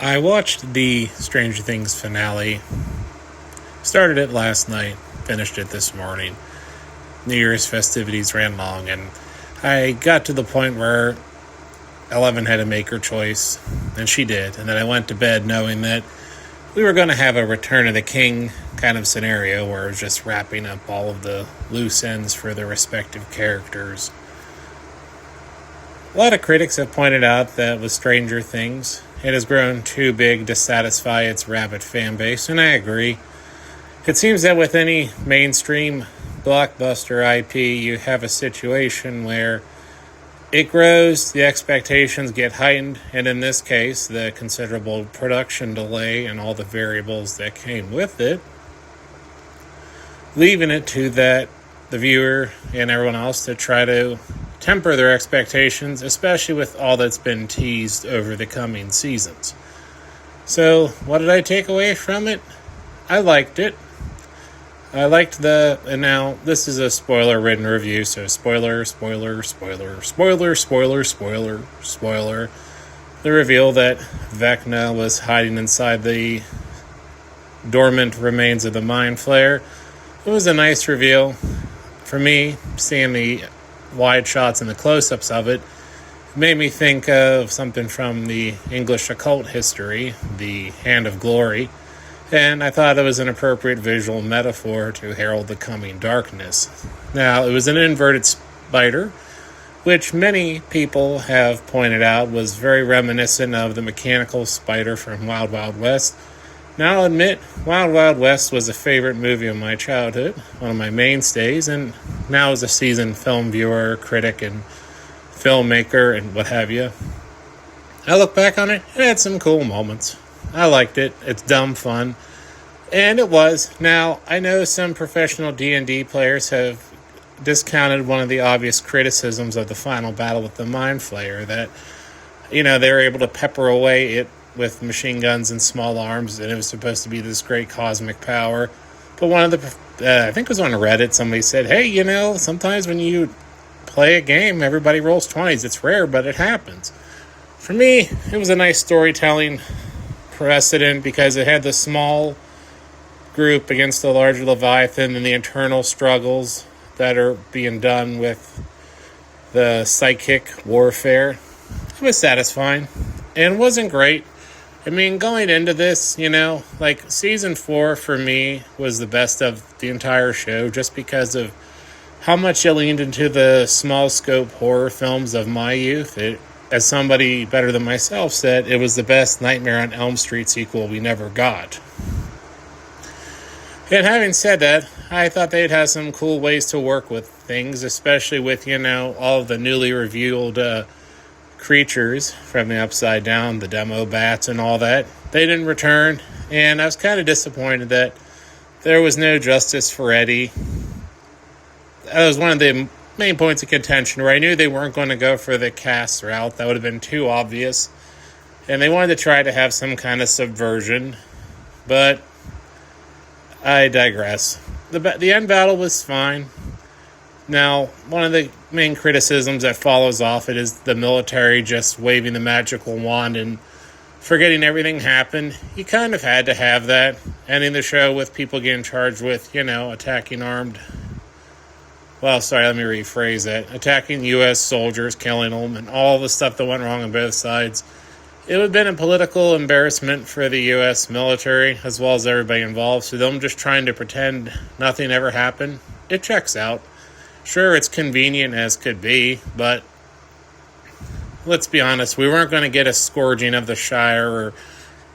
I watched the Stranger Things finale. Started it last night, finished it this morning. New Year's festivities ran long, and I got to the point where Eleven had to make her choice, and she did. And then I went to bed knowing that we were going to have a Return of the King kind of scenario where it was just wrapping up all of the loose ends for the respective characters. A lot of critics have pointed out that with Stranger Things, it has grown too big to satisfy its rabid fan base, and I agree. It seems that with any mainstream blockbuster IP, you have a situation where it grows, the expectations get heightened, and in this case, the considerable production delay and all the variables that came with it, leaving it to the viewer and everyone else to try to temper their expectations, especially with all that's been teased over the coming seasons. So, what did I take away from it? I liked it. And now this is a spoiler-ridden review, so spoiler. The reveal that Vecna was hiding inside the dormant remains of the Mind Flayer. It was a nice reveal. For me, seeing the wide shots and the close-ups of it made me think of something from the English occult history, the Hand of Glory, and I thought it was an appropriate visual metaphor to herald the coming darkness. Now, it was an inverted spider, which many people have pointed out was very reminiscent of the mechanical spider from Wild Wild West. Now, I'll admit, Wild Wild West was a favorite movie of my childhood, one of my mainstays, and now as a seasoned film viewer, critic, and filmmaker, and what have you, I look back on it, it had some cool moments. I liked it. It's dumb fun. And it was. Now, I know some professional D&D players have discounted one of the obvious criticisms of the final battle with the Mind Flayer, that, they were able to pepper away it with machine guns and small arms, and it was supposed to be this great cosmic power. But one of the, I think it was on Reddit, somebody said, hey, sometimes when you play a game, everybody rolls 20s. It's rare, but it happens. For me, it was a nice storytelling precedent because it had the small group against the larger Leviathan and the internal struggles that are being done with the psychic warfare. It was satisfying and wasn't great. I mean, going into this, season 4 for me was the best of the entire show just because of how much it leaned into the small scope horror films of my youth. As somebody better than myself said, it was the best Nightmare on Elm Street sequel we never got. And having said that, I thought they'd have some cool ways to work with things, especially with, all of the newly revealed creatures from the Upside Down, the demo bats and all that. They didn't return, and I was kind of disappointed that there was no justice for Eddie. That was one of the main points of contention where I knew they weren't going to go for the cast route. That would have been too obvious. And they wanted to try to have some kind of subversion. But I digress. The end battle was fine. Now, one of the main criticisms that follows off it is the military just waving the magical wand and forgetting everything happened. You kind of had to have that. Ending the show with people getting charged with, attacking armed... Well, sorry, let me rephrase that. Attacking U.S. soldiers, killing them, and all the stuff that went wrong on both sides. It would have been a political embarrassment for the U.S. military, as well as everybody involved. So them just trying to pretend nothing ever happened, it checks out. Sure, it's convenient as could be, but let's be honest, we weren't going to get a scourging of the Shire or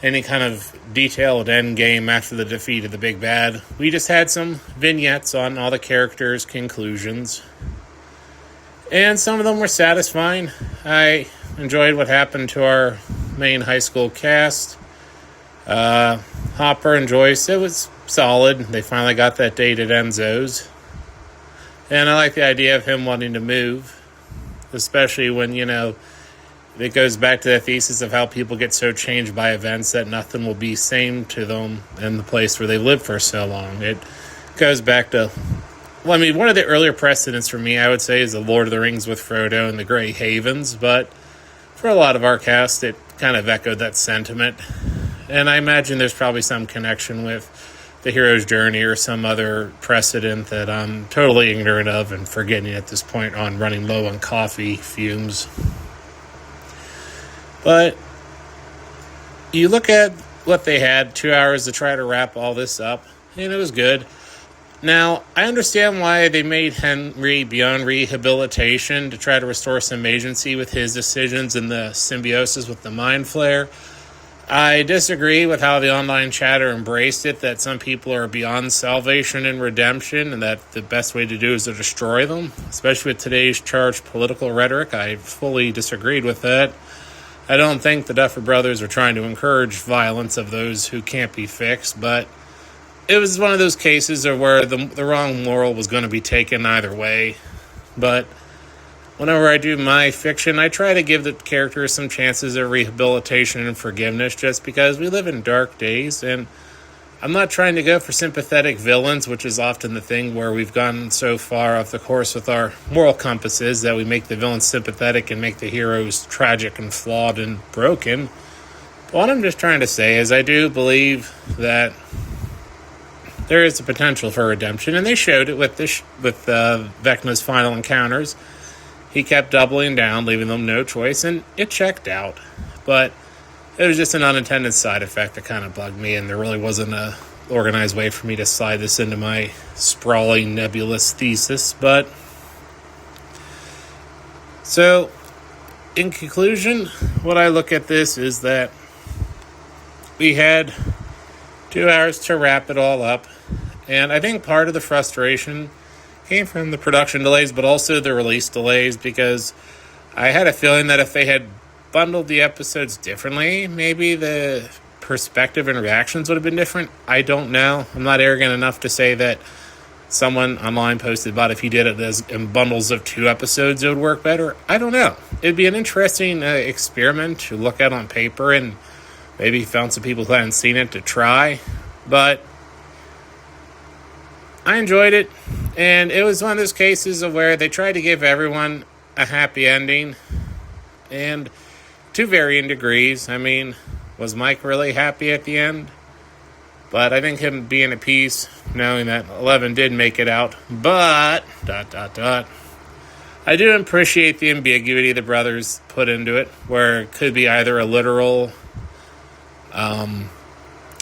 any kind of detailed end game after the defeat of the big bad. We just had some vignettes on all the characters' conclusions. And some of them were satisfying. I enjoyed what happened to our main high school cast. Hopper and Joyce, it was solid. They finally got that date at Enzo's. And I like the idea of him wanting to move. Especially when, it goes back to the thesis of how people get so changed by events that nothing will be same to them in the place where they lived for so long. It goes back to, one of the earlier precedents for me, I would say, is the Lord of the Rings with Frodo and the Grey Havens. But for a lot of our cast, it kind of echoed that sentiment. And I imagine there's probably some connection with the hero's journey or some other precedent that I'm totally ignorant of and forgetting at this point on running low on coffee fumes. But you look at what they had, 2 hours to try to wrap all this up, and it was good. Now, I understand why they made Henry beyond rehabilitation to try to restore some agency with his decisions and the symbiosis with the Mind Flayer. I disagree with how the online chatter embraced it, that some people are beyond salvation and redemption, and that the best way to do is to destroy them, especially with today's charged political rhetoric. I fully disagreed with that. I don't think the Duffer Brothers are trying to encourage violence of those who can't be fixed, but it was one of those cases of where the wrong moral was going to be taken either way. But whenever I do my fiction, I try to give the characters some chances of rehabilitation and forgiveness, just because we live in dark days, and I'm not trying to go for sympathetic villains, which is often the thing where we've gone so far off the course with our moral compasses that we make the villains sympathetic and make the heroes tragic and flawed and broken. But what I'm just trying to say is I do believe that there is a potential for redemption, and they showed it with Vecna's final encounters. He kept doubling down, leaving them no choice, and it checked out. But it was just an unintended side effect that kind of bugged me, and there really wasn't a organized way for me to slide this into my sprawling, nebulous thesis. But so, in conclusion, what I look at this is that we had 2 hours to wrap it all up, and I think part of the frustration came from the production delays, but also the release delays, because I had a feeling that if they had bundled the episodes differently, maybe the perspective and reactions would have been different. I don't know. I'm not arrogant enough to say that someone online posted about if you did it as in bundles of 2 episodes, it would work better. I don't know. It'd be an interesting experiment to look at on paper, and maybe found some people who hadn't seen it to try. But I enjoyed it, and it was one of those cases of where they tried to give everyone a happy ending, and to varying degrees. I mean, was Mike really happy at the end? But I think him being at peace, knowing that 11 did make it out, but, ... I do appreciate the ambiguity the brothers put into it, where it could be either a literal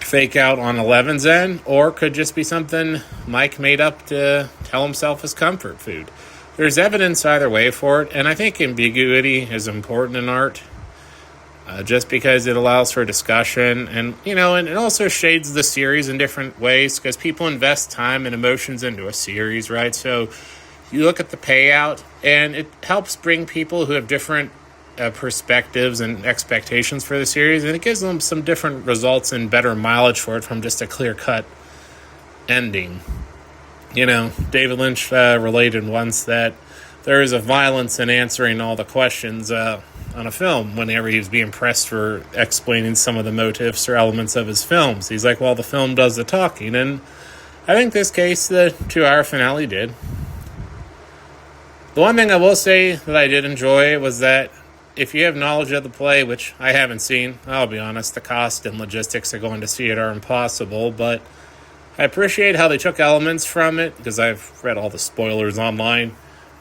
fake out on 11's end, or could just be something Mike made up to tell himself his comfort food. There's evidence either way for it, and I think ambiguity is important in art, just because it allows for discussion, and and it also shades the series in different ways, because people invest time and emotions into a series, right? So you look at the payout, and it helps bring people who have different perspectives and expectations for the series, and it gives them some different results and better mileage for it from just a clear-cut ending. David Lynch related once that there is a violence in answering all the questions on a film whenever he was being pressed for explaining some of the motifs or elements of his films. He's like, well, the film does the talking, and I think this case, the 2-hour finale did. The one thing I will say that I did enjoy was that if you have knowledge of the play, which I haven't seen, I'll be honest, the cost and logistics of going to see it are impossible, but I appreciate how they took elements from it, because I've read all the spoilers online,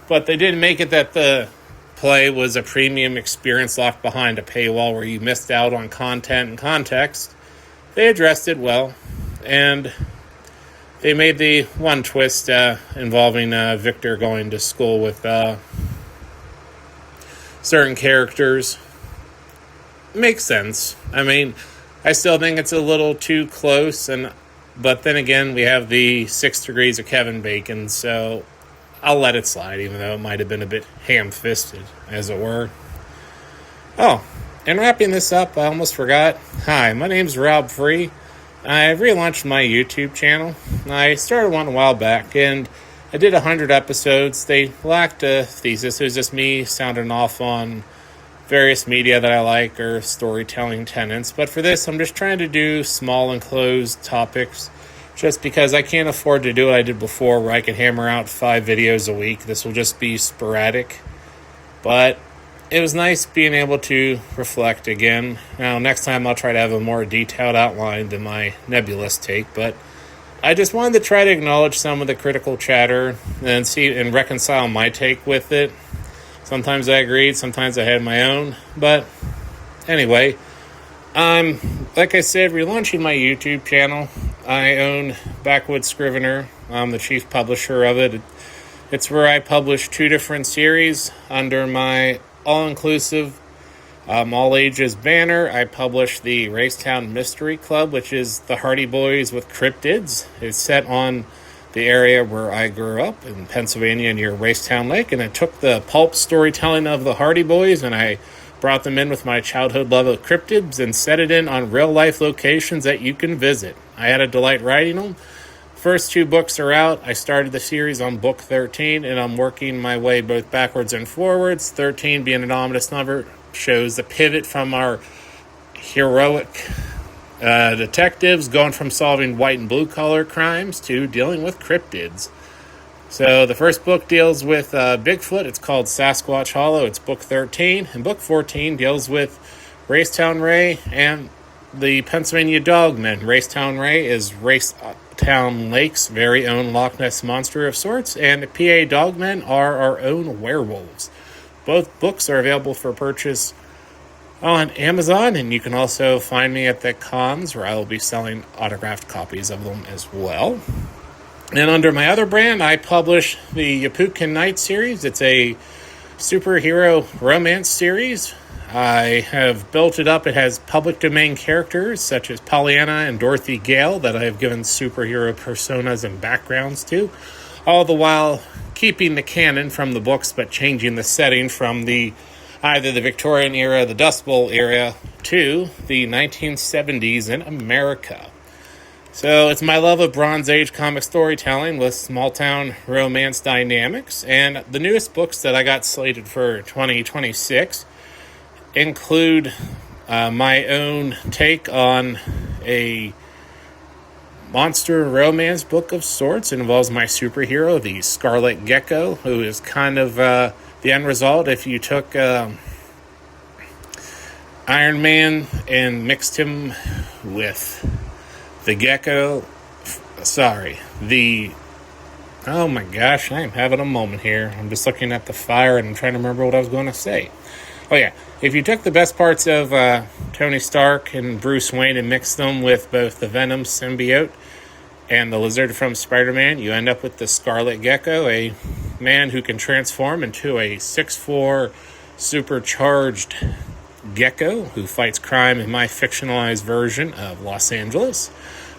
but they did make it that the play was a premium experience locked behind a paywall where you missed out on content and context. They addressed it well, and they made the one twist involving Victor going to school with certain characters. Makes sense. I mean, I still think it's a little too close, but then again, we have the 6 degrees of Kevin Bacon, so I'll let it slide, even though it might have been a bit ham-fisted, as it were. Oh, and wrapping this up, I almost forgot. Hi, my name's Rob Free. I've relaunched my YouTube channel. I started one a while back, and I did 100 episodes. They lacked a thesis. It was just me sounding off on various media that I like or storytelling tenets. But for this, I'm just trying to do small and closed topics, just because I can't afford to do what I did before, where I can hammer out 5 videos a week. This will just be sporadic. But it was nice being able to reflect again. Now, next time I'll try to have a more detailed outline than my nebulous take, but I just wanted to try to acknowledge some of the critical chatter and see and reconcile my take with it. Sometimes I agreed, sometimes I had my own, but anyway, I'm, like I said, relaunching my YouTube channel. I own Backwoods Scrivener. I'm the chief publisher of it. It's where I publish 2 different series under my all-inclusive, all-ages banner. I publish the Racetown Mystery Club, which is the Hardy Boys with cryptids. It's set on the area where I grew up in Pennsylvania near Racetown Lake, and I took the pulp storytelling of the Hardy Boys and I brought them in with my childhood love of cryptids and set it in on real-life locations that you can visit. I had a delight writing them. First 2 books are out. I started the series on book 13, and I'm working my way both backwards and forwards. 13 being an ominous number shows the pivot from our heroic detectives going from solving white and blue collar crimes to dealing with cryptids. So the first book deals with Bigfoot. It's called Sasquatch Hollow. It's book 13. And book 14 deals with Racetown Ray and the Pennsylvania Dogmen. Racetown Ray is Racetown Lake's very own Loch Ness Monster of sorts, and the PA Dogmen are our own werewolves. Both books are available for purchase on Amazon, and you can also find me at the cons where I will be selling autographed copies of them as well. And under my other brand, I publish the Yapukin Night series. It's a superhero romance series. I have built it up. It has public domain characters such as Pollyanna and Dorothy Gale that I have given superhero personas and backgrounds to, all the while keeping the canon from the books but changing the setting from either the Victorian era, the Dust Bowl era, to the 1970s in America. So it's my love of Bronze Age comic storytelling with small-town romance dynamics, and the newest books that I got slated for 2026 include my own take on a monster romance book of sorts. It involves my superhero, the Scarlet Gecko, who is kind of the end result if you took Iron Man and mixed him with the Gecko. Oh my gosh, I am having a moment here. I'm just looking at the fire and I'm trying to remember what I was going to say. Oh yeah, if you took the best parts of Tony Stark and Bruce Wayne and mixed them with both the Venom symbiote and the Lizard from Spider-Man, you end up with the Scarlet Gecko, a man who can transform into a 6'4" supercharged gecko who fights crime in my fictionalized version of Los Angeles.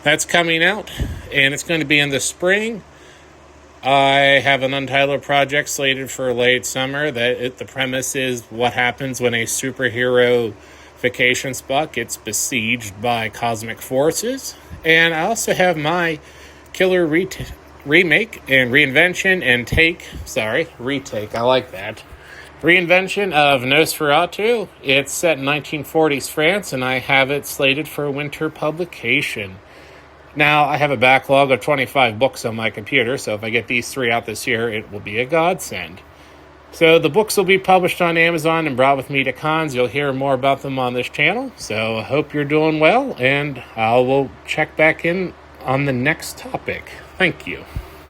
That's coming out, and it's going to be in the spring. I have an Untitled project slated for late summer. The premise is what happens when a superhero vacation spot gets besieged by cosmic forces. And I also have my killer remake and reinvention and retake. I like that. Reinvention of Nosferatu. It's set in 1940s France, and I have it slated for winter publication. Now, I have a backlog of 25 books on my computer, so if I get these 3 out this year, it will be a godsend. So the books will be published on Amazon and brought with me to cons. You'll hear more about them on this channel. So I hope you're doing well, and I will check back in on the next topic. Thank you.